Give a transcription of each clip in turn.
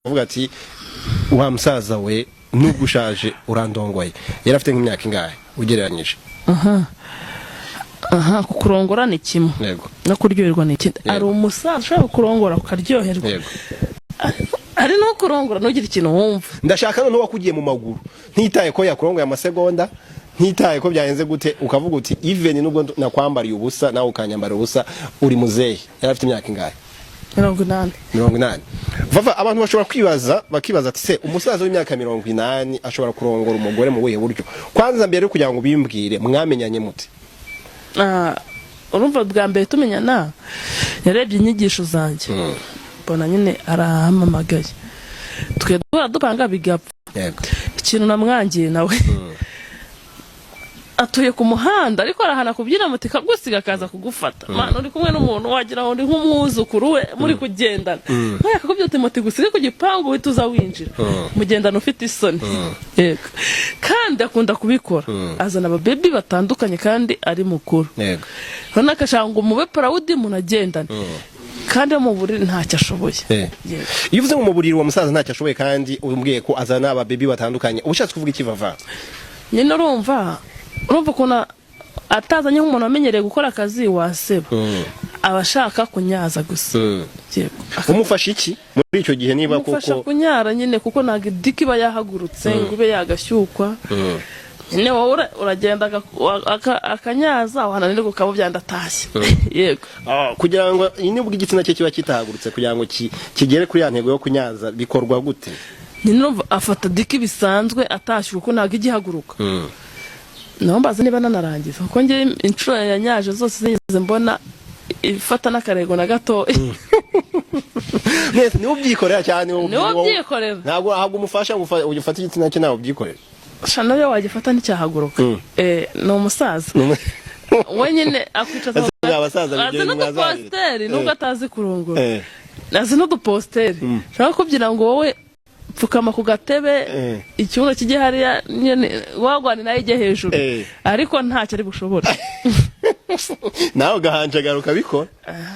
uvuga ati wa musaza we nubwo ushaje urandongoye yari afite nk'imyaka ingahe ugereranyije? Kukurongora ni kimwe, yego, no kuryoherwa ni ikindi. Ari umusaza ushaka kurongora ukaryoherwa, yego, ari no kurongora nugira ikintu wumva. Ndashaka none wakugiye mu maguru ntitaye ko yakurongoye amasegonda, ntitaye ko byahenze gute, ukavuga uti even nubwo nakwambariye ubusa nawe ukanyambara ubusa uri muzehe. Yari afite imyaka ingahe? 80. Vava, abantu bashobora bakibaza ati se umusaza w'imyaka 80 ashobora kurongora umugore mu buhe buryo? Kwanza mbere yo kugira ngo bimbwire mwamenyanye muti? Urumva bwa mbere tumenyana yarebye inyigisho zanjye, mbona nyine arahamamagaye, twe dupanga bigapfa. Yego, ikintu namwangiye nawe atuye ku muhanda ariko arahana kubyina mutika gusiga kaza kugufata. Mana uri kumwe n'umuntu wagira ngo ndi nk'umwuzukuru we muri kugendana, nkaya kubyuta muti gusiga ku gipangu wituza winjira mugendana ufite isoni. Yego, kandi akunda kubikora, azana ababebi batandukanye kandi ari mukuru. yego, hano akashanga umube proud munagendana kandi mu buriri ntacyo ashoboye. Iyo uvuze mu buriri wa musaza ntacyo ashoboye kandi umbwiye ko azana ababebi batandukanye, ubushatse kuvuga iki Vava? Nyine urumva kuna atazanye nk'umuntu amenyereye gukora akazi waseba, abashaka kunyaza gusa. Umufasha iki muri icyo gihe niba koko? Umufasha kunyara nyine kuko ntago diki bayahagurutse ngo ube yagashyukwa. Nyine wowe uragenda akanyaza wananirwa ukaba byandatashye. Yego, kugira ngo nibwo igitsina cye kiba kitahagurutse kugira ngo kigere kuri ya ntego yo kunyaza bikorwa gute? Nyine afata diki bisanzwe atashye kuko ntago igihaguruka. Nambaza niba nanarangiza kuko ngiye inshuro yanyaje zose zigeze mbona ifata n'akarego na gato. Nese niwo byikorera cyane wowe? Niwo byikorera, ntabwo ahubwo umufasha ugifata igitsina cye nawe byikorera. Shana yo wagifata n'icyahaguruka. No umusaza wenyine akwicaza abasaza bigenda mwazari nubwo atazi kurongora, nazi no duposteri shaka kubyira ngo wowe pfukama ku gatebe ikibuno kijye hariya nyene wagwana nayo ijye hejuru, ariko ntacyo ari bushobora. Nawe gahanje garuka bikora.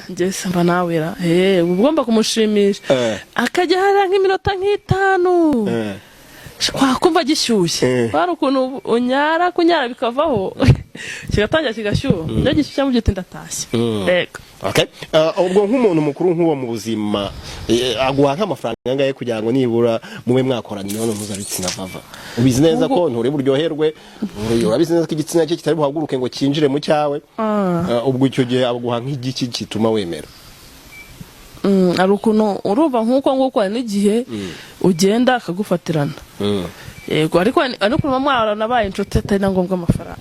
Nje samba nawera ugomba kumushimisha akajya hariya nk'iminota nk'itanu wakumva gishyushye, bari ukuntu kunyara bikavaho kigatangira kigashyuha, nyo gishyushya mu gihe ndatashye. Yego, okay. Ubwo nk'umuntu mukuru nk'uwo mu buzima aguha nk'amafaranga angahe kugira ngo nibura mube mwakorana imibonano mpuzabitsina Vava? Ubizi neza ko nturi buryoherwe, urabizi neza ko igitsina cye kitari buhaguruke ngo kinjire mu cyawe, ubwo icyo gihe aguha nk'igiki kituma wemera? Ari ukuntu urumva nk'uko hari n'igihe ugenda akagufatirana. Yego, ariko kuba mwaranabaye inshuti atari na ngombwa amafaranga.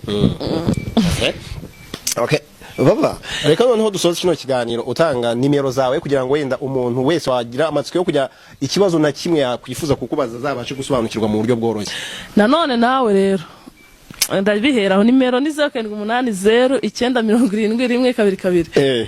Okay, Vava, reka noneho dusoza kino kiganiro utanga nimero zawe kugira ngo wenda umuntu wese wagira amatsiko yo kujya ikibazo na kimwe yakwifuza kukubaza zabashe gusobanukirwa mu buryo bworoshye. Nanone nawe rero ndabiheraho nimero ni 0780 970 122.